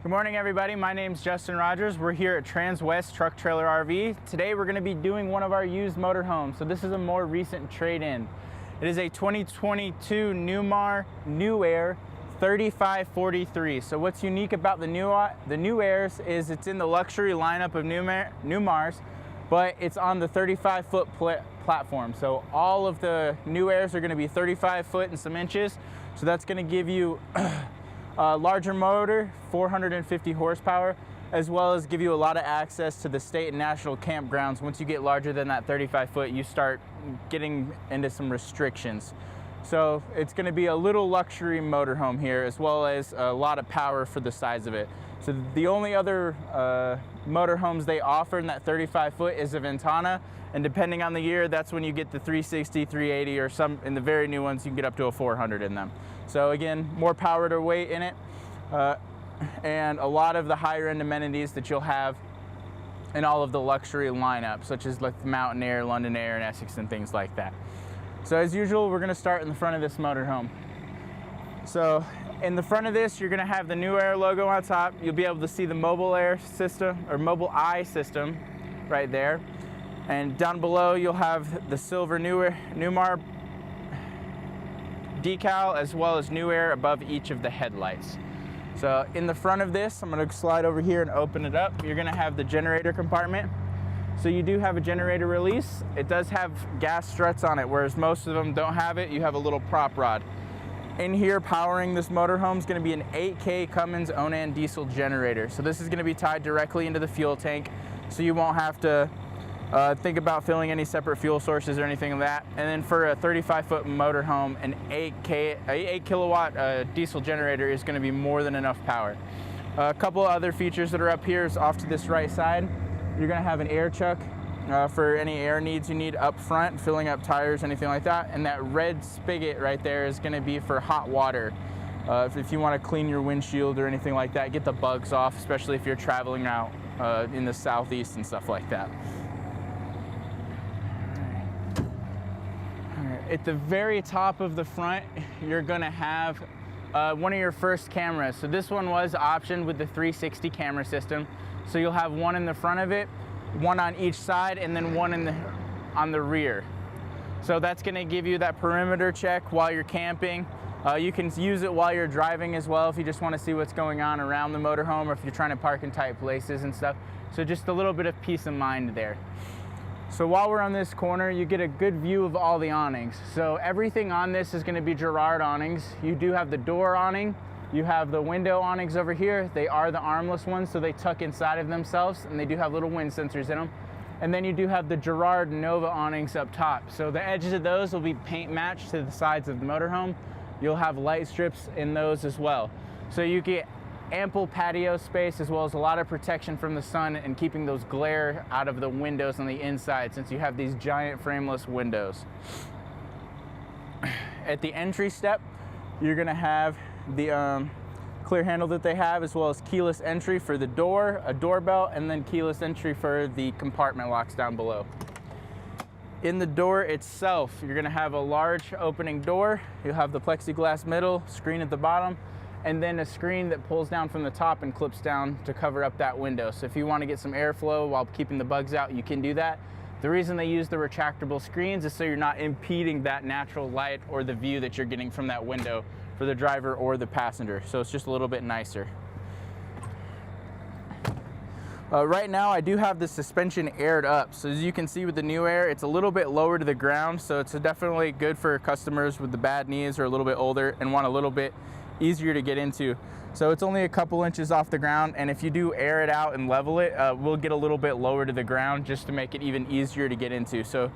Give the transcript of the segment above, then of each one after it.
Good morning, everybody. My name's Justin Rogers. We're here at Transwest Truck Trailer RV. Today we're going to be doing one of our used motorhomes. So this is a more recent trade-in. It is a 2022 Newmar New Aire 3543. So what's unique about the New Aires is it's in the luxury lineup of Newmars, but it's on the 35-foot platform. So all of the New Aires are going to be 35 foot and some inches. So that's going to give you a larger motor, 450 horsepower, as well as give you a lot of access to the state and national campgrounds. Once you get larger than that 35 foot, you start getting into some restrictions. So it's going to be a little luxury motorhome here, as well as a lot of power for the size of it. So the only other motorhomes they offer in that 35 foot is a Ventana, and depending on the year, that's when you get the 360, 380, or some, in the very new ones, you can get up to a 400 in them. So again, more power to weight in it, and a lot of the higher end amenities that you'll have in all of the luxury lineup, such as like the Mountain Aire, London Aire, and Essex, and things like that. So as usual, we're going to start in the front of this motorhome. So in the front of this, you're going to have the New Aire logo on top. You'll be able to see the Mobile Air system, or Mobile Eye system, right there. And down below, you'll have the silver Newmar decal, as well as New Aire above each of the headlights. So in the front of this, I'm going to slide over here and open it up. You're going to have the generator compartment. So you do have a generator release. It does have gas struts on it, whereas most of them don't have it. You have a little prop rod. In here, powering this motorhome is going to be an 8K Cummins Onan diesel generator. So this is going to be tied directly into the fuel tank, so you won't have to think about filling any separate fuel sources or anything like that. And then for a 35-foot motorhome, an 8 kilowatt diesel generator is going to be more than enough power. A couple of other features that are up here is off to this right side. You're going to have an air chuck for any air needs you need up front, filling up tires, anything like that. And that red spigot right there is going to be for hot water. If you want to clean your windshield or anything like that, get the bugs off, especially if you're traveling out in the southeast and stuff like that. At the very top of the front, you're going to have one of your first cameras. So this one was optioned with the 360 camera system. So you'll have one in the front of it, one on each side, and then one on the rear. So that's going to give you that perimeter check while you're camping. You can use it while you're driving as well if you just want to see what's going on around the motorhome, or if you're trying to park in tight places and stuff. So just a little bit of peace of mind there. So while we're on this corner, you get a good view of all the awnings. So everything on this is going to be Girard awnings. You do have the door awning. You have the window awnings over here. They are the armless ones, so they tuck inside of themselves, and they do have little wind sensors in them. And then you do have the Girard Nova awnings up top. So the edges of those will be paint matched to the sides of the motorhome. You'll have light strips in those as well. So you get ample patio space, as well as a lot of protection from the sun and keeping those glare out of the windows on the inside, since you have these giant frameless windows. At the entry step, you're going to have the clear handle that they have, as well as keyless entry for the door, a doorbell, and then keyless entry for the compartment locks down below. In the door itself, you're going to have a large opening door. You'll have the plexiglass middle, screen at the bottom, and then a screen that pulls down from the top and clips down to cover up that window. So if you want to get some airflow while keeping the bugs out, you can do that. The reason they use the retractable screens is so you're not impeding that natural light or the view that you're getting from that window for the driver or the passenger. So it's just a little bit nicer. Right now, I do have the suspension aired up. So as you can see with the New Aire, it's a little bit lower to the ground. So it's definitely good for customers with the bad knees or a little bit older and want a little bit easier to get into. So it's only a couple inches off the ground, and if you do air it out and level it, we'll get a little bit lower to the ground just to make it even easier to get into. So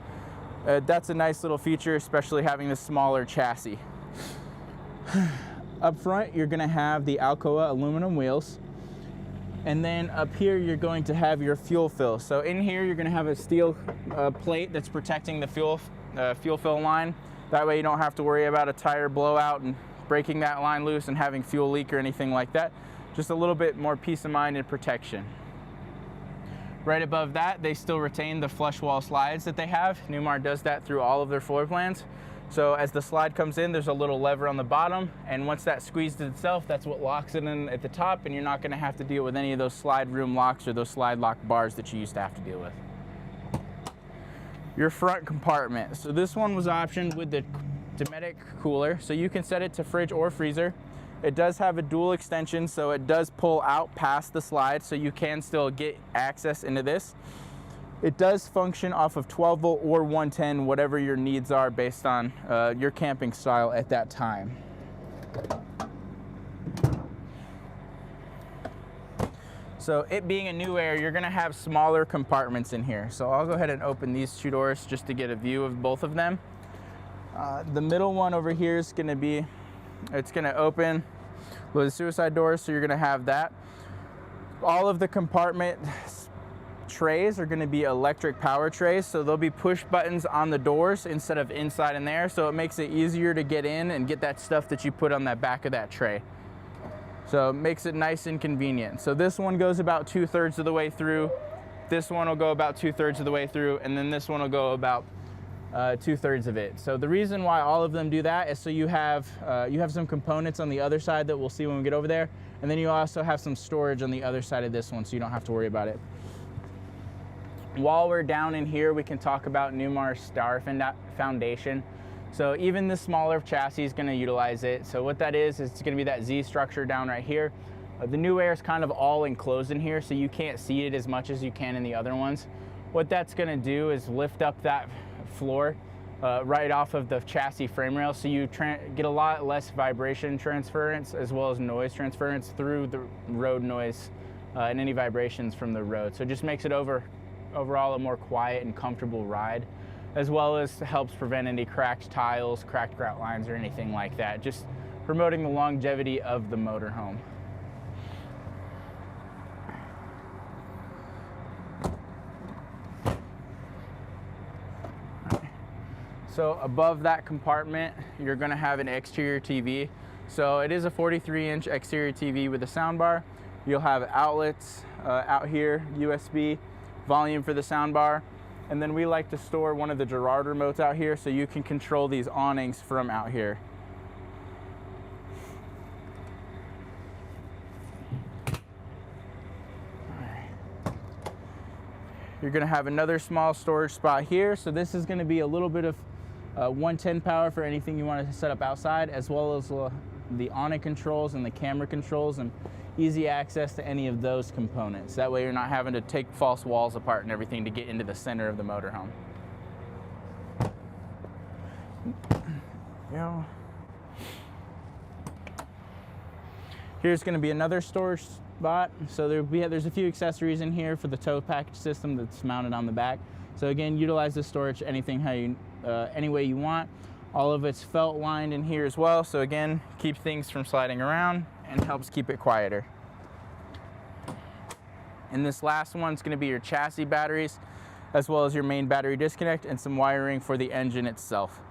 that's a nice little feature, especially having the smaller chassis. Up front, you're going to have the Alcoa aluminum wheels, and then up here you're going to have your fuel fill. So in here you're going to have a steel plate that's protecting the fuel fill line. That way you don't have to worry about a tire blowout and breaking that line loose and having fuel leak or anything like that. Just a little bit more peace of mind and protection. Right above that, they still retain the flush wall slides that they have. Newmar does that through all of their floor plans. So as the slide comes in, there's a little lever on the bottom, and once that squeezes itself, that's what locks it in at the top, and you're not going to have to deal with any of those slide room locks or those slide lock bars that you used to have to deal with. Your front compartment. So this one was optioned with the Dometic cooler, so you can set it to fridge or freezer. It does have a dual extension, so it does pull out past the slide, so you can still get access into this. It does function off of 12 volt or 110, whatever your needs are based on your camping style at that time. So it being a new Aire, you're gonna have smaller compartments in here. So I'll go ahead and open these two doors just to get a view of both of them. The middle one over here is gonna be, it's gonna open with the suicide doors, so you're gonna have that. All of the compartment trays are going to be electric power trays, so there'll be push buttons on the doors instead of inside in there, so it makes it easier to get in and get that stuff that you put on that back of that tray. So it makes it nice and convenient. So this one goes about 2/3 of the way through, this one will go about 2/3 of the way through, and then this one will go about 2/3 of it. So the reason why all of them do that is so you have some components on the other side that we'll see when we get over there, and then you also have some storage on the other side of this one, so you don't have to worry about it. While we're down in here, we can talk about Newmar's Star Foundation. So even the smaller chassis is going to utilize it. So what that is it's going to be that Z structure down right here. The new Aire is kind of all enclosed in here, so you can't see it as much as you can in the other ones. What that's going to do is lift up that floor right off of the chassis frame rail, so you get a lot less vibration transference as well as noise transference through the road noise and any vibrations from the road. So it just makes it overall a more quiet and comfortable ride, as well as helps prevent any cracked tiles, cracked grout lines, or anything like that, just promoting the longevity of the motorhome. So above that compartment, you're going to have an exterior TV. So it is a 43-inch exterior TV with a soundbar. You'll have outlets out here, USB, volume for the soundbar, and then we like to store one of the Girard remotes out here so you can control these awnings from out here. You're going to have another small storage spot here, so this is going to be a little bit of 110 power for anything you want to set up outside, as well as the awning controls and the camera controls, and easy access to any of those components. That way you're not having to take false walls apart and everything to get into the center of the motorhome. Yeah. Here's going to be another storage spot. So there's a few accessories in here for the tow package system that's mounted on the back. So again, utilize the storage anything any way you want. All of it's felt lined in here as well, so again, keep things from sliding around and helps keep it quieter. And this last one's going to be your chassis batteries, as well as your main battery disconnect and some wiring for the engine itself.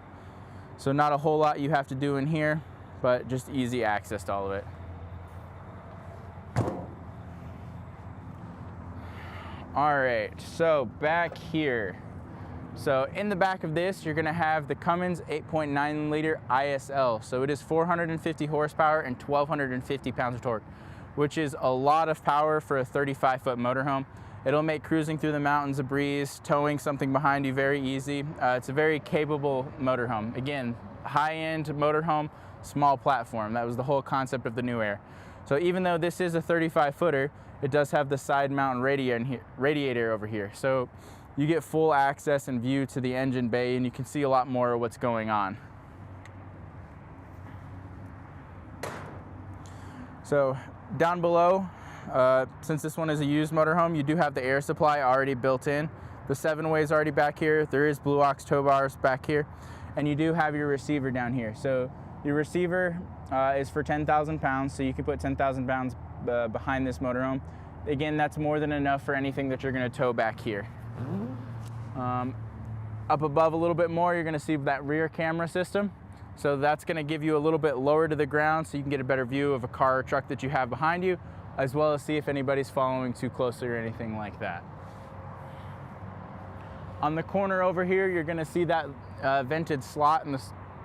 So not a whole lot you have to do in here, but just easy access to all of it. All right, so back here. So in the back of this, you're gonna have the Cummins 8.9 liter ISL. So it is 450 horsepower and 1,250 pounds of torque, which is a lot of power for a 35-foot motorhome. It'll make cruising through the mountains a breeze, towing something behind you very easy. It's a very capable motorhome. Again, high-end motorhome, small platform. That was the whole concept of the new Aire. So even though this is a 35-footer, it does have the side mount radiator over here. So you get full access and view to the engine bay, and you can see a lot more of what's going on. So down below, since this one is a used motorhome, you do have the air supply already built in. The 7-way is already back here. There is Blue Ox tow bars back here, and you do have your receiver down here. So your receiver is for 10,000 pounds, so you can put 10,000 pounds behind this motorhome. Again, that's more than enough for anything that you're going to tow back here. Up above a little bit more, you're going to see that rear camera system. So that's going to give you a little bit lower to the ground so you can get a better view of a car or truck that you have behind you, as well as see if anybody's following too closely or anything like that. On the corner over here, you're going to see that vented slot in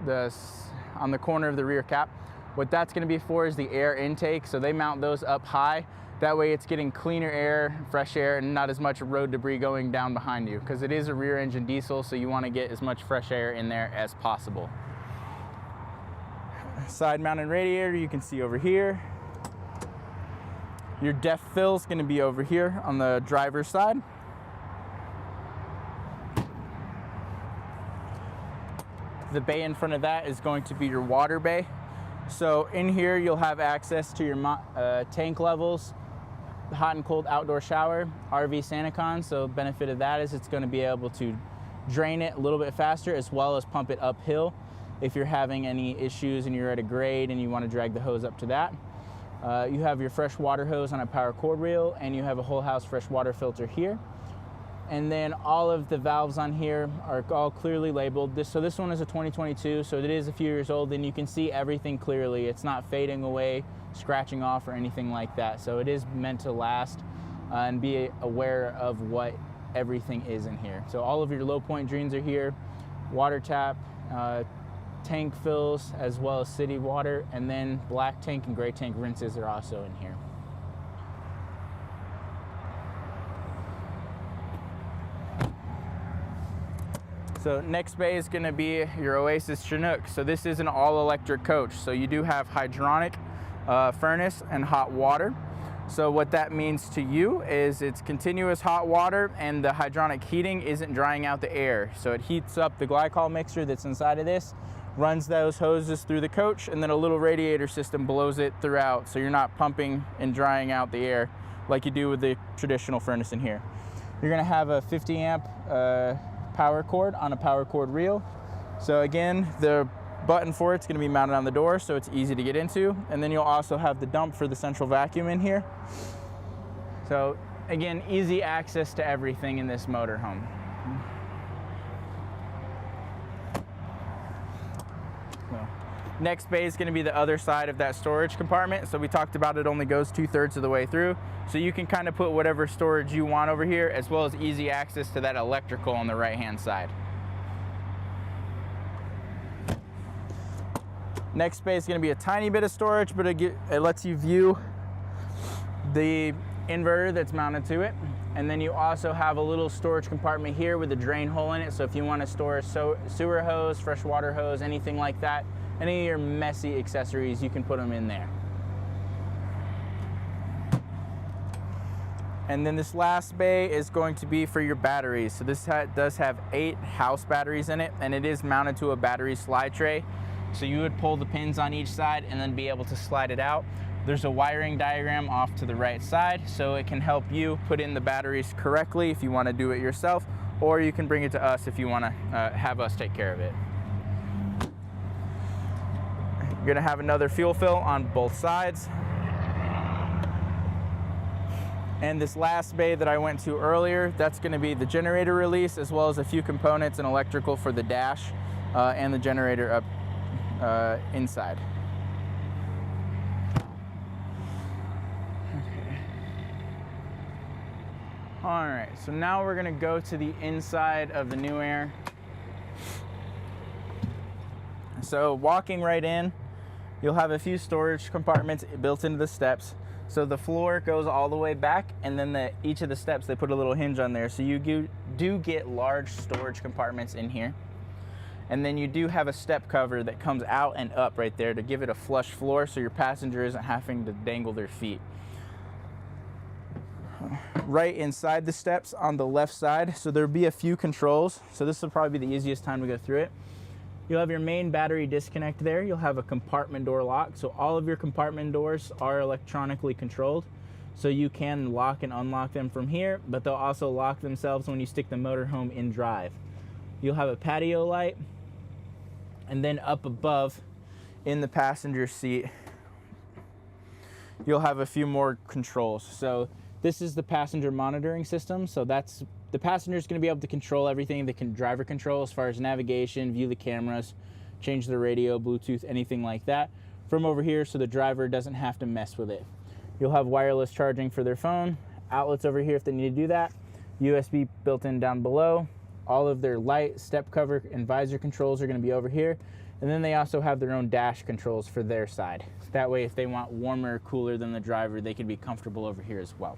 on the corner of the rear cap. What that's going to be for is the air intake. So they mount those up high. That way it's getting cleaner air, fresh air, and not as much road debris going down behind you, because it is a rear engine diesel, so you want to get as much fresh air in there as possible. Side mounted radiator you can see over here. Your depth fill is going to be over here on the driver's side. The bay in front of that is going to be your water bay. So in here you'll have access to your tank levels, hot and cold outdoor shower, RV SaniCon. So the benefit of that is it's going to be able to drain it a little bit faster, as well as pump it uphill if you're having any issues and you're at a grade and you want to drag the hose up to that. You have your fresh water hose on a power cord reel, and you have a whole house fresh water filter here. And then all of the valves on here are all clearly labeled. So this one is a 2022, so it is a few years old, and you can see everything clearly. It's not fading away, scratching off, or anything like that. So it is meant to last, and be aware of what everything is in here. So all of your low point drains are here, water tap, tank fills, as well as city water, and then black tank and gray tank rinses are also in here. So next bay is going to be your Oasis Chinook. So this is an all-electric coach. So you do have hydronic furnace and hot water. So what that means to you is it's continuous hot water, and the hydronic heating isn't drying out the air. So it heats up the glycol mixture that's inside of this, runs those hoses through the coach, and then a little radiator system blows it throughout. So you're not pumping and drying out the air like you do with the traditional furnace in here. You're going to have a 50 amp power cord on a power cord reel. So again, the button for it's going to be mounted on the door, so it's easy to get into. And then you'll also have the dump for the central vacuum in here. So again, easy access to everything in this motorhome. So, next bay is going to be the other side of that storage compartment. So we talked about it only goes 2/3 of the way through. So you can kind of put whatever storage you want over here, as well as easy access to that electrical on the right-hand side. Next bay is going to be a tiny bit of storage, but it lets you view the inverter that's mounted to it. And then you also have a little storage compartment here with a drain hole in it. So if you want to store a sewer hose, fresh water hose, anything like that, any of your messy accessories, you can put them in there. And then this last bay is going to be for your batteries. So this does have 8 house batteries in it, and it is mounted to a battery slide tray. So you would pull the pins on each side and then be able to slide it out. There's a wiring diagram off to the right side, so it can help you put in the batteries correctly if you want to do it yourself, or you can bring it to us if you want to have us take care of it. You're going to have another fuel fill on both sides. And this last bay that I went to earlier, that's going to be the generator release, as well as a few components and electrical for the dash and the generator up inside. Okay. All right, so now we're going to go to the inside of the new Aire. So walking right in, you'll have a few storage compartments built into the steps. So the floor goes all the way back, and then each of the steps, they put a little hinge on there. So you do get large storage compartments in here. And then you do have a step cover that comes out and up right there to give it a flush floor, so your passenger isn't having to dangle their feet. Right inside the steps on the left side, so there'll be a few controls. So this will probably be the easiest time to go through it. You'll have your main battery disconnect there. You'll have a compartment door lock. So all of your compartment doors are electronically controlled. So you can lock and unlock them from here, but they'll also lock themselves when you stick the motorhome in drive. You'll have a patio light, and then up above in the passenger seat, you'll have a few more controls. So this is the passenger monitoring system. So that's the passenger is going to be able to control everything. They can driver control as far as navigation, view the cameras, change the radio, Bluetooth, anything like that from over here, so the driver doesn't have to mess with it. You'll have wireless charging for their phone, outlets over here if they need to do that, USB built in down below. All of their light, step cover, and visor controls are going to be over here. And then they also have their own dash controls for their side. That way, if they want warmer or cooler than the driver, they can be comfortable over here as well.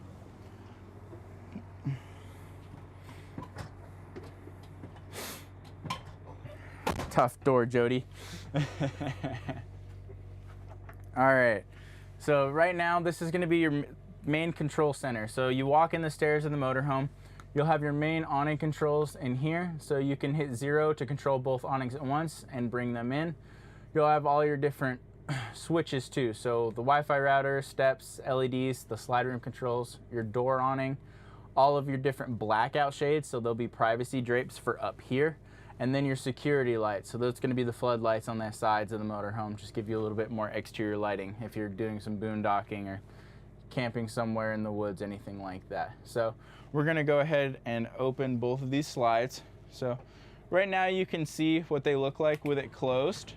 Tough door, Jody. All right, so right now this is gonna be your main control center. So you walk in the stairs of the motorhome, you'll have your main awning controls in here, so you can hit 0 to control both awnings at once and bring them in. You'll have all your different switches too, so the Wi-Fi router, steps, LEDs, the slide room controls, your door awning, all of your different blackout shades, so there'll be privacy drapes for up here, and then your security lights. So those are going to be the floodlights on the sides of the motorhome, just give you a little bit more exterior lighting if you're doing some boondocking or camping somewhere in the woods, anything like that. So we're going to go ahead and open both of these slides. So right now you can see what they look like with it closed.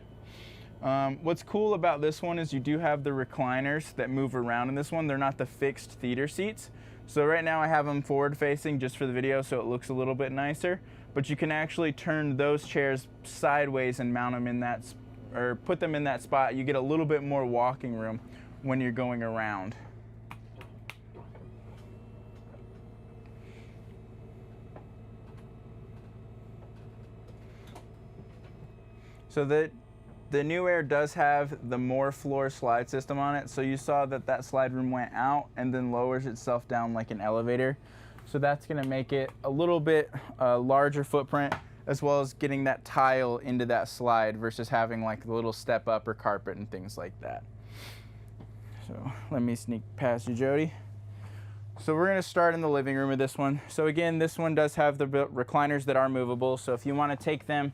What's cool about this one is you do have the recliners that move around in this one. They're not the fixed theater seats. So right now I have them forward facing just for the video, so it looks a little bit nicer. But you can actually turn those chairs sideways and mount them in that, or put them in that spot. You get a little bit more walking room when you're going around. So the new Aire does have the more floor slide system on it. So you saw that that slide room went out and then lowers itself down like an elevator. So that's gonna make it a little bit larger footprint, as well as getting that tile into that slide versus having like a little step up or carpet and things like that. So let me sneak past you, Jody. So we're gonna start in the living room with this one. So again, this one does have the recliners that are movable. So if you wanna take them,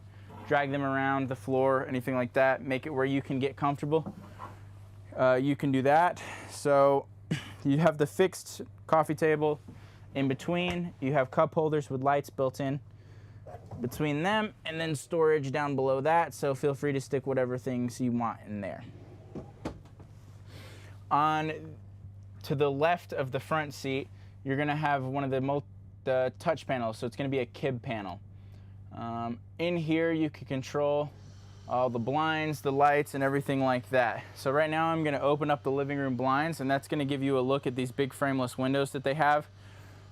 drag them around the floor, anything like that, make it where you can get comfortable, you can do that. So you have the fixed coffee table. In between, you have cup holders with lights built in between them, and then storage down below that, so feel free to stick whatever things you want in there. On to the left of the front seat, you're gonna have one of the touch panels, so it's gonna be a kib panel. In here, you can control all the blinds, the lights, and everything like that. So right now, I'm gonna open up the living room blinds, and that's gonna give you a look at these big frameless windows that they have.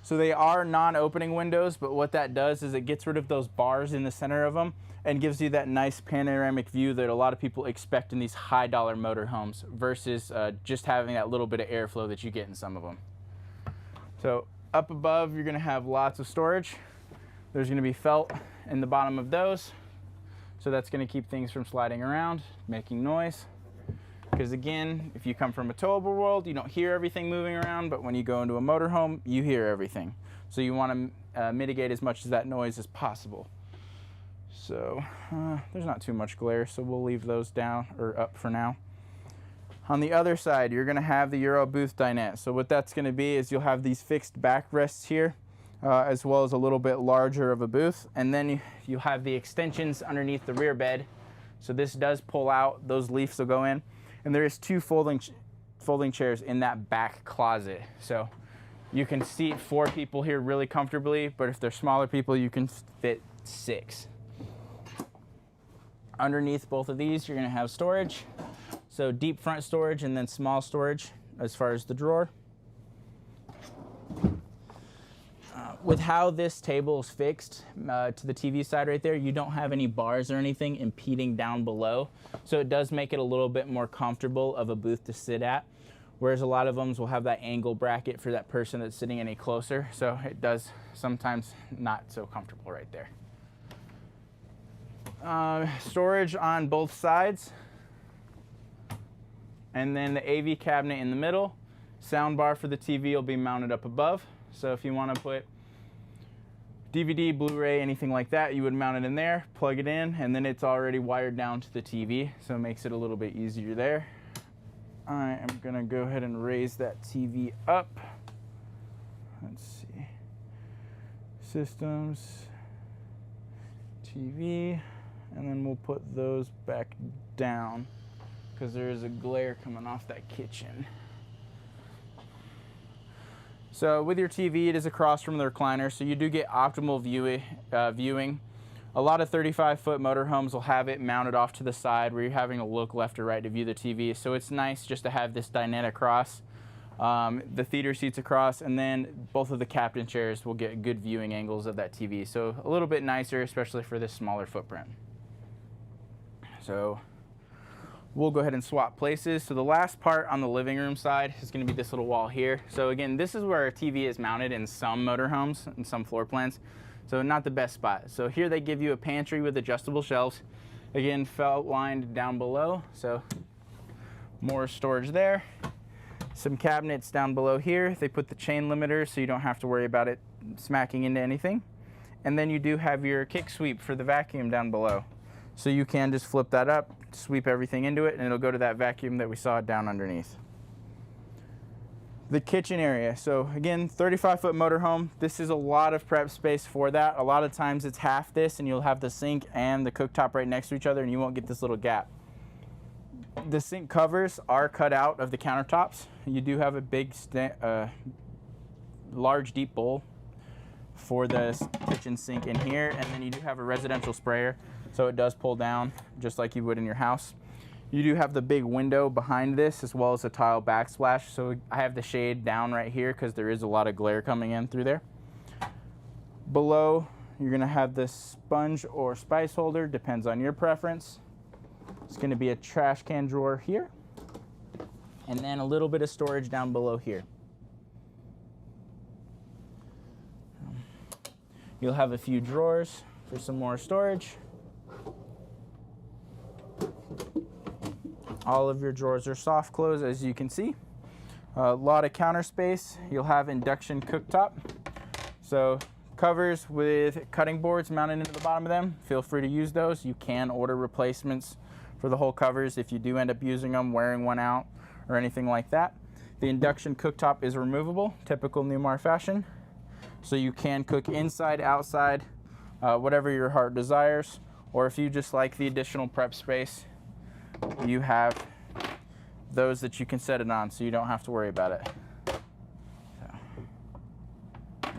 So they are non-opening windows, but what that does is it gets rid of those bars in the center of them and gives you that nice panoramic view that a lot of people expect in these high-dollar motorhomes versus just having that little bit of airflow that you get in some of them. So up above, you're gonna have lots of storage. There's gonna be felt in the bottom of those. So that's gonna keep things from sliding around, making noise. Because again, if you come from a towable world, you don't hear everything moving around, but when you go into a motorhome, you hear everything. So you want to mitigate as much of that noise as possible. So there's not too much glare, so we'll leave those down or up for now. On the other side, you're going to have the Euro booth dinette. So what that's going to be is you'll have these fixed backrests here, as well as a little bit larger of a booth. And then you have the extensions underneath the rear bed. So this does pull out, those leaves will go in. And there is 2 folding chairs in that back closet. So you can seat 4 people here really comfortably, but if they're smaller people, you can fit 6. Underneath both of these, you're gonna have storage. So deep front storage and then small storage as far as the drawer. With how this table is fixed to the TV side right there, you don't have any bars or anything impeding down below. So it does make it a little bit more comfortable of a booth to sit at. Whereas a lot of them will have that angle bracket for that person that's sitting any closer. So it does sometimes not so comfortable right there. Storage on both sides. And then the AV cabinet in the middle. Sound bar for the TV will be mounted up above. So if you want to put DVD, Blu-ray, anything like that, you would mount it in there, plug it in, and then it's already wired down to the TV, so it makes it a little bit easier there. I am gonna go ahead and raise that TV up. Let's see. Systems, TV, and then we'll put those back down because there is a glare coming off that kitchen. So with your TV, it is across from the recliner, so you do get optimal viewing A lot of 35-foot motorhomes will have it mounted off to the side where you're having to look left or right to view the TV. So it's nice just to have this dinette across, the theater seats across, and then both of the captain chairs will get good viewing angles of that TV. So a little bit nicer, especially for this smaller footprint. So we'll go ahead and swap places. So the last part on the living room side is going to be this little wall here. So again, this is where our TV is mounted in some motorhomes and some floor plans. So not the best spot. So here they give you a pantry with adjustable shelves. Again, felt lined down below. So more storage there. Some cabinets down below here. They put the chain limiter so you don't have to worry about it smacking into anything. And then you do have your kick sweep for the vacuum down below. So you can just flip that up, sweep everything into it, and it'll go to that vacuum that we saw down underneath. The kitchen area. So again, 35-foot motorhome. This is a lot of prep space for that. A lot of times it's half this, and you'll have the sink and the cooktop right next to each other, and you won't get this little gap. The sink covers are cut out of the countertops. You do have a big, large deep bowl for the kitchen sink in here, and then you do have a residential sprayer, so it does pull down just like you would in your house. You do have the big window behind this as well as a tile backsplash. So I have the shade down right here because there is a lot of glare coming in through there. Below, you're going to have this sponge or spice holder, depends on your preference. It's going to be a trash can drawer here, and then a little bit of storage down below here. You'll have a few drawers for some more storage. All of your drawers are soft close, as you can see. A lot of counter space. You'll have induction cooktop. So covers with cutting boards mounted into the bottom of them. Feel free to use those. You can order replacements for the whole covers if you do end up using them, wearing one out, or anything like that. The induction cooktop is removable, typical Newmar fashion. So you can cook inside, outside, whatever your heart desires. Or if you just like the additional prep space, you have those that you can set it on, so you don't have to worry about it. So,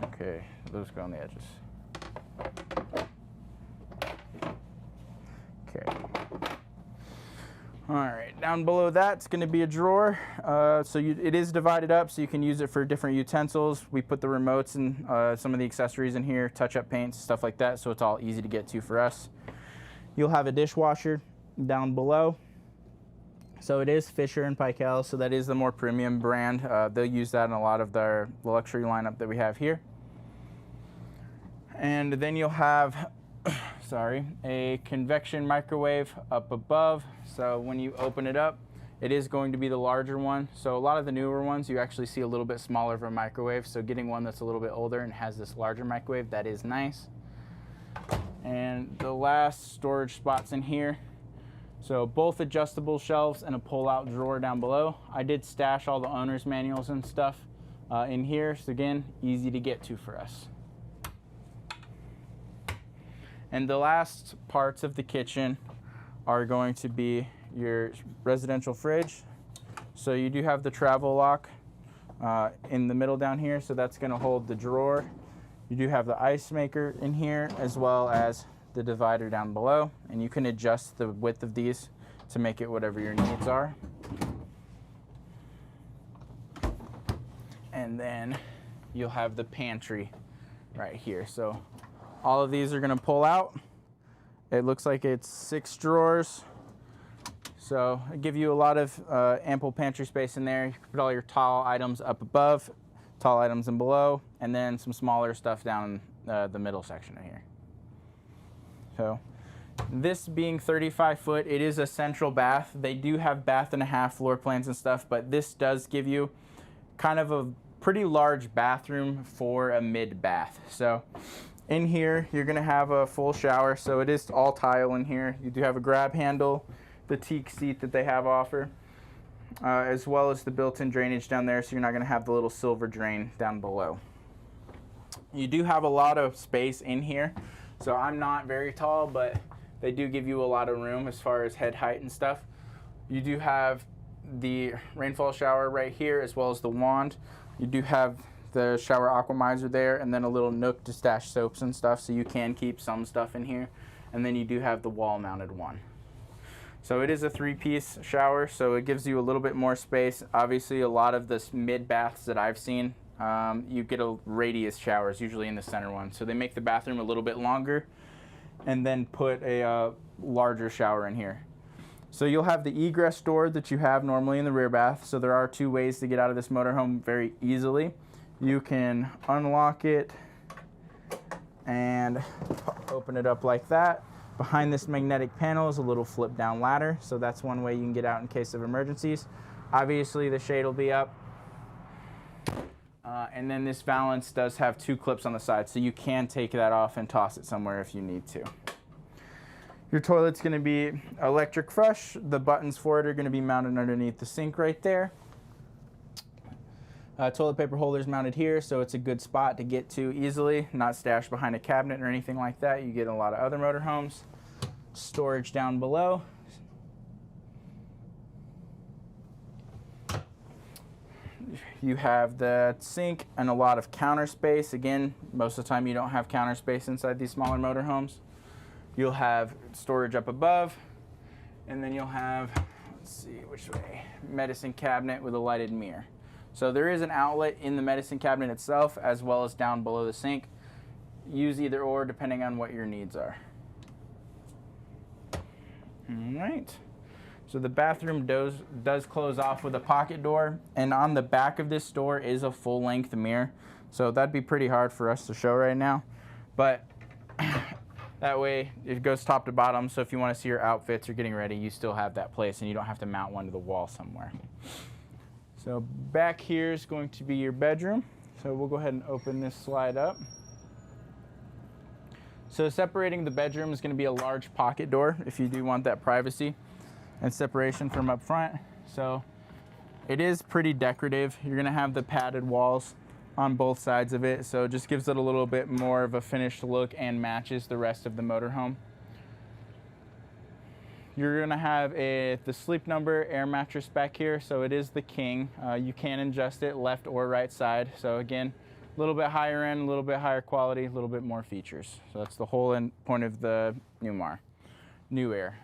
okay, those go on the edges. Okay. All right, down below that, it's going to be a drawer. It is divided up, so you can use it for different utensils. We put the remotes and some of the accessories in here, touch-up paints, stuff like that, so it's all easy to get to for us. You'll have a dishwasher down below. So it is Fisher and Paykel, so that is the more premium brand. They'll use that in a lot of the luxury lineup that we have here. And then you'll have, a convection microwave up above. So when you open it up, it is going to be the larger one. So a lot of the newer ones, you actually see a little bit smaller of a microwave. So getting one that's a little bit older and has this larger microwave, that is nice. And the last storage spots in here. So both adjustable shelves and a pull-out drawer down below. I did stash all the owner's manuals and stuff in here. So again, easy to get to for us. And the last parts of the kitchen are going to be your residential fridge. So you do have the travel lock in the middle down here. So that's going to hold the drawer. You do have the ice maker in here as well as the divider down below, and you can adjust the width of these to make it whatever your needs are. And then you'll have the pantry right here. So all of these are going to pull out. It looks like it's 6 drawers. So it gives you a lot of ample pantry space in there. You can put all your tall items up above, tall items in below, and then some smaller stuff down the middle section of here. So this being 35 foot, it is a central bath. They do have bath and a half floor plans and stuff, but this does give you kind of a pretty large bathroom for a mid bath. So in here, you're gonna have a full shower. So it is all tile in here. You do have a grab handle, the teak seat that they have offer, as well as the built-in drainage down there. So you're not gonna have the little silver drain down below. You do have a lot of space in here. So I'm not very tall, but they do give you a lot of room as far as head height and stuff. You do have the rainfall shower right here as well as the wand. You do have the shower aquamizer there, and then a little nook to stash soaps and stuff, so you can keep some stuff in here. And then you do have the wall mounted one. So it is a 3-piece shower, so it gives you a little bit more space. Obviously, a lot of the mid baths that I've seen, you get a radius showers, usually in the center one. So they make the bathroom a little bit longer and then put a larger shower in here. So you'll have the egress door that you have normally in the rear bath. So there are 2 ways to get out of this motorhome very easily. You can unlock it and open it up like that. Behind this magnetic panel is a little flip down ladder, so that's one way you can get out in case of emergencies. Obviously the shade will be up. And then this valance does have 2 clips on the side, so you can take that off and toss it somewhere if you need to. Your toilet's going to be electric flush. The buttons for it are going to be mounted underneath the sink right there. Toilet paper holder's mounted here, so it's a good spot to get to easily, not stashed behind a cabinet or anything like that. You get in a lot of other motorhomes. Storage down below. You have the sink and a lot of counter space. Again, most of the time you don't have counter space inside these smaller motorhomes. You'll have storage up above, and then you'll have, let's see which way, medicine cabinet with a lighted mirror. So there is an outlet in the medicine cabinet itself as well as down below the sink. Use either or depending on what your needs are. All right. So the bathroom does close off with a pocket door, and on the back of this door is a full-length mirror. So that'd be pretty hard for us to show right now, but that way it goes top to bottom, so if you want to see your outfits or getting ready, you still have that place and you don't have to mount one to the wall somewhere. So back here is going to be your bedroom. So we'll go ahead and open this slide up. So separating the bedroom is going to be a large pocket door if you do want that privacy and separation from up front. So it is pretty decorative. You're going to have the padded walls on both sides of it, so it just gives it a little bit more of a finished look and matches the rest of the motorhome. You're going to have the Sleep Number air mattress back here, so it is the king. You can adjust it left or right side. So again, a little bit higher end, a little bit higher quality, a little bit more features. So that's the whole point of the Newmar, New Air.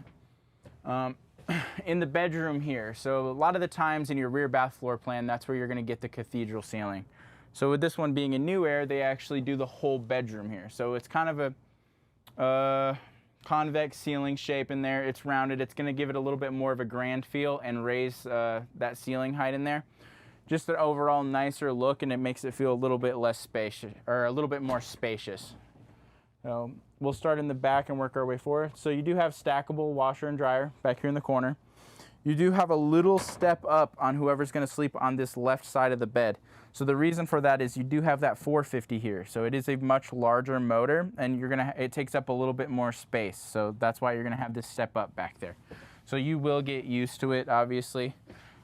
In the bedroom here, so a lot of the times in your rear bath floor plan, that's where you're going to get the cathedral ceiling. So with this one being a New Air, they actually do the whole bedroom here. So it's kind of a convex ceiling shape in there. It's rounded. It's going to give it a little bit more of a grand feel and raise that ceiling height in there. Just an overall nicer look, and it makes it feel a little bit less spacious, or a little bit more spacious. So we'll start in the back and work our way forward. So you do have stackable washer and dryer back here in the corner. You do have a little step up on whoever's going to sleep on this left side of the bed. So the reason for that is you do have that 450 here. So it is a much larger motor, and it takes up a little bit more space. So that's why you're going to have this step up back there. So you will get used to it, obviously.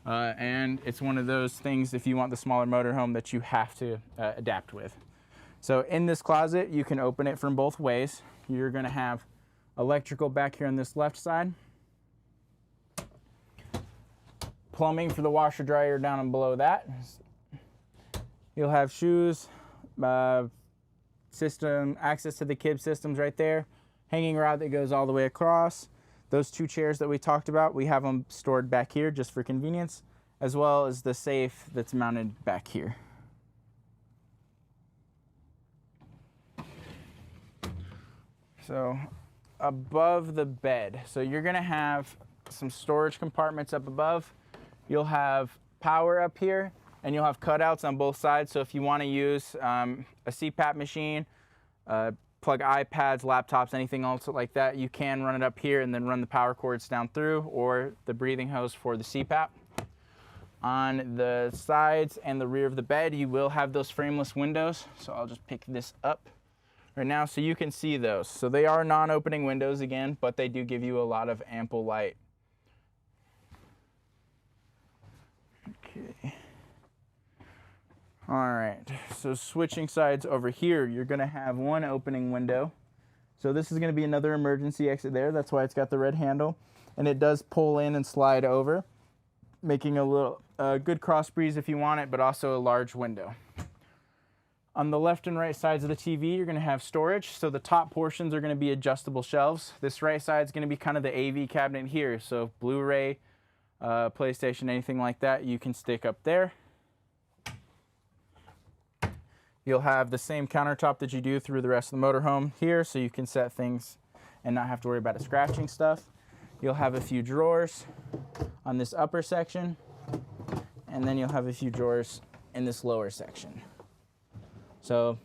And it's one of those things, if you want the smaller motorhome, that you have to adapt with. So in this closet, you can open it from both ways. You're going to have electrical back here on this left side. Plumbing for the washer dryer down and below that. You'll have shoes, system, access to the kib systems right there. Hanging rod that goes all the way across. Those 2 chairs that we talked about, we have them stored back here just for convenience, as well as the safe that's mounted back here. So above the bed, so you're going to have some storage compartments up above. You'll have power up here, and you'll have cutouts on both sides. So if you want to use a CPAP machine, plug iPads, laptops, anything else like that, you can run it up here and then run the power cords down through, or the breathing hose for the CPAP. On the sides and the rear of the bed, you will have those frameless windows. So I'll just pick this up right now so you can see those. So they are non-opening windows again, but they do give you a lot of ample light. Okay. All right, so switching sides over here, you're going to have one opening window. So this is going to be another emergency exit there. That's why it's got the red handle. And it does pull in and slide over, making a little good cross breeze if you want it, but also a large window. On the left and right sides of the TV, you're going to have storage. So the top portions are going to be adjustable shelves. This right side is going to be kind of the AV cabinet here. So Blu-ray, PlayStation, anything like that, you can stick up there. You'll have the same countertop that you do through the rest of the motorhome here, so you can set things and not have to worry about it scratching stuff. You'll have a few drawers on this upper section, and then you'll have a few drawers in this lower section. So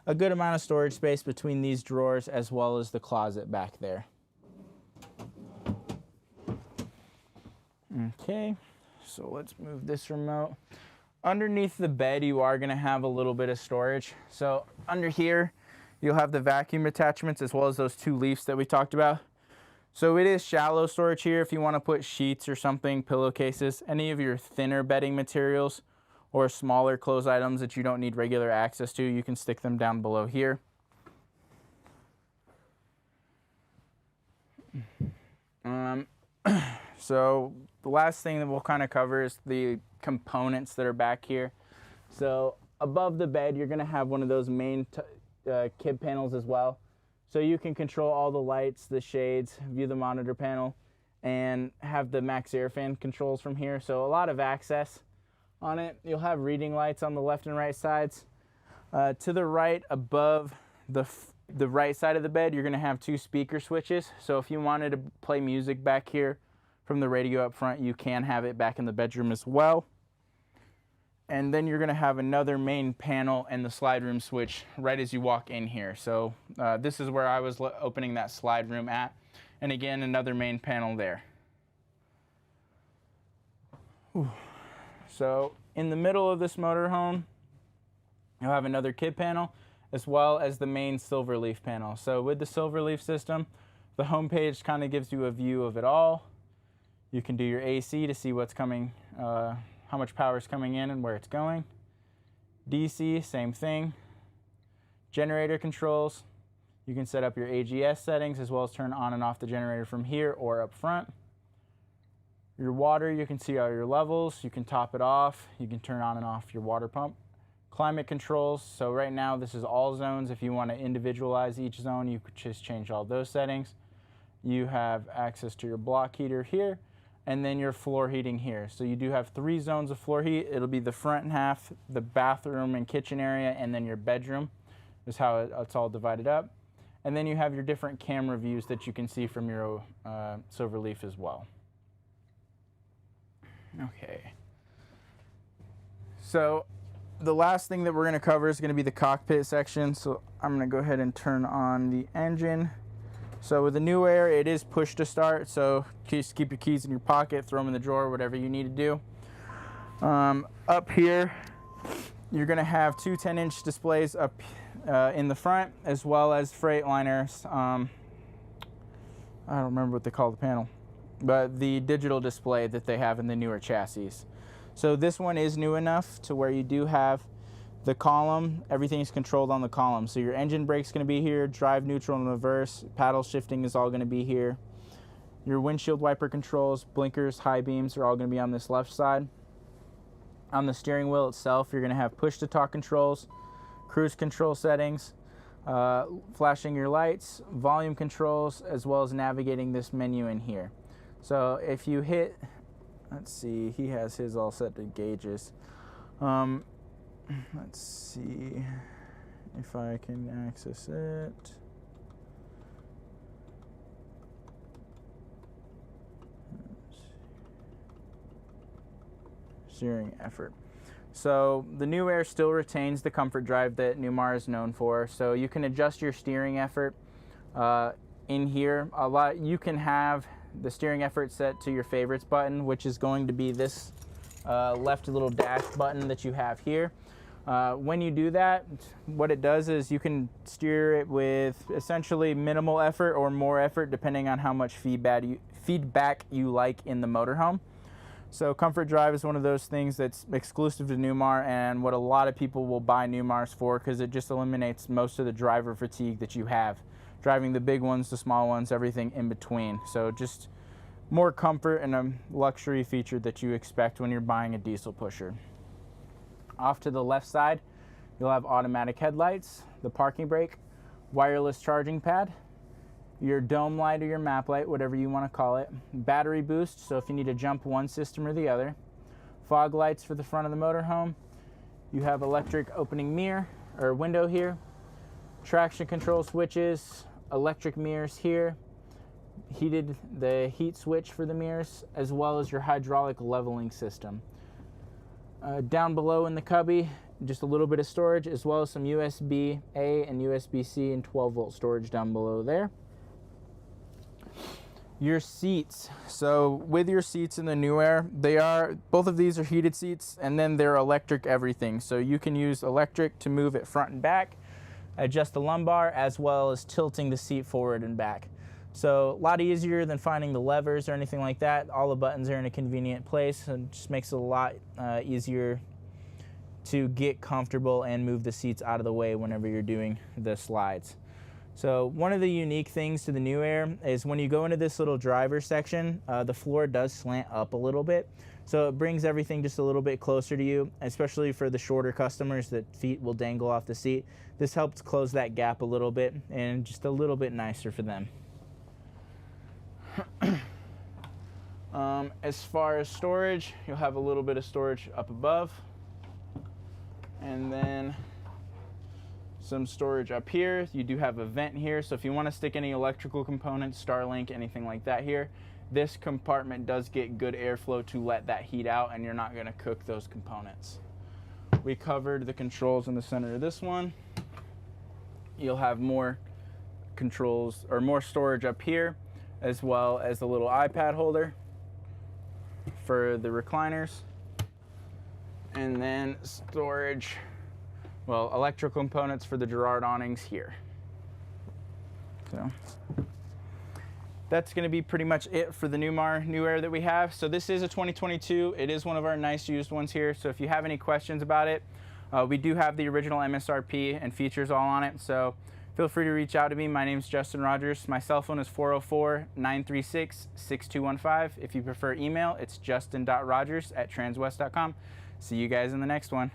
a good amount of storage space between these drawers as well as the closet back there. Okay, so let's move this remote. Underneath the bed, you are going to have a little bit of storage. So under here, you'll have the vacuum attachments as well as those 2 leafs that we talked about. So it is shallow storage here if you want to put sheets or something, pillowcases, any of your thinner bedding materials or smaller clothes items that you don't need regular access to, you can stick them down below here. So the last thing that we'll kind of cover is the components that are back here. So above the bed, you're going to have one of those main kib panels as well. So you can control all the lights, the shades, view the monitor panel, and have the max air fan controls from here. So a lot of access on it. You'll have reading lights on the left and right sides. To the right, above the right side of the bed, you're going to have 2 speaker switches. So if you wanted to play music back here from the radio up front, you can have it back in the bedroom as well. And then you're going to have another main panel and the slide room switch right as you walk in here. So this is where I was opening that slide room at. And again, another main panel there. Whew. So in the middle of this motorhome, you'll have another kib panel as well as the main silver leaf panel. So with the silver leaf system, the home page kind of gives you a view of it all. You can do your AC to see what's coming, how much power is coming in and where it's going. DC, same thing. Generator controls. You can set up your AGS settings as well as turn on and off the generator from here or up front. Your water, you can see all your levels. You can top it off. You can turn on and off your water pump. Climate controls. So right now this is all zones. If you want to individualize each zone, you could just change all those settings. You have access to your block heater here, and then your floor heating here. So you do have 3 zones of floor heat. It'll be the front half, the bathroom and kitchen area, and then your bedroom is how it's all divided up. And then you have your different camera views that you can see from your silver leaf as well. Okay. So the last thing that we're going to cover is going to be the cockpit section. So I'm going to go ahead and turn on the engine. So with the new Aire, it is push to start. So just keep your keys in your pocket, throw them in the drawer, whatever you need to do. Up here, you're going to have 2 10-inch displays up in the front, as well as Freightliners. I don't remember what they call the panel, but the digital display that they have in the newer chassis. So this one is new enough to where you do have the column. Everything's controlled on the column. So your engine brake's going to be here, drive, neutral, and reverse. Paddle shifting is all going to be here. Your windshield wiper controls, blinkers, high beams are all going to be on this left side. On the steering wheel itself, you're going to have push-to-talk controls, cruise control settings, flashing your lights, volume controls, as well as navigating this menu in here. So if you hit, let's see, he has his all set to gauges. Let's see if I can access it. Steering effort. So the new Aire still retains the comfort drive that Newmar is known for. So you can adjust your steering effort in here. You can have the steering effort set to your favorites button, which is going to be this left little dash button that you have here. When you do that, what it does is you can steer it with essentially minimal effort or more effort depending on how much feedback you like in the motorhome. So comfort drive is one of those things that's exclusive to Newmar and what a lot of people will buy Newmars for, because it just eliminates most of the driver fatigue that you have. Driving the big ones, the small ones, everything in between. So just more comfort and a luxury feature that you expect when you're buying a diesel pusher. Off to the left side, You'll have automatic headlights, the parking brake, wireless charging pad, your dome light or your map light, whatever you want to call it, battery boost, so if you need to jump one system or the other, fog lights for the front of the motorhome. You have electric opening mirror or window here, traction control switches, electric mirrors here, the heat switch for the mirrors, as well as your hydraulic leveling system. Down below in the cubby, just a little bit of storage, as well as some USB-A and USB-C and 12-volt storage down below there. Your seats. So with your seats in the Newmar, both of these are heated seats, and then they're electric everything. So you can use electric to move it front and back, adjust the lumbar, as well as tilting the seat forward and back. So a lot easier than finding the levers or anything like that. All the buttons are in a convenient place, and just makes it a lot easier to get comfortable and move the seats out of the way whenever you're doing the slides. So one of the unique things to the Aire is when you go into this little driver section, the floor does slant up a little bit. So it brings everything just a little bit closer to you, especially for the shorter customers that feet will dangle off the seat. This helps close that gap a little bit and just a little bit nicer for them. As far as storage, you'll have a little bit of storage up above, and then some storage up here. You do have a vent here, so if you want to stick any electrical components, Starlink, anything like that here, this compartment does get good airflow to let that heat out, and you're not going to cook those components. We covered the controls in the center of this one. You'll have more controls or more storage up here, as well as the little iPad holder for the recliners, and then storage, well, electrical components for the Girard awnings here. So that's going to be pretty much it for the Newmar Aire that we have. So this is a 2022. It is one of our nice used ones here. So if you have any questions about it, we do have the original MSRP and features all on it. So feel free to reach out to me. My name is Justin Rogers. My cell phone is 404-936-6215. If you prefer email, it's justin.rogers@transwest.com. See you guys in the next one.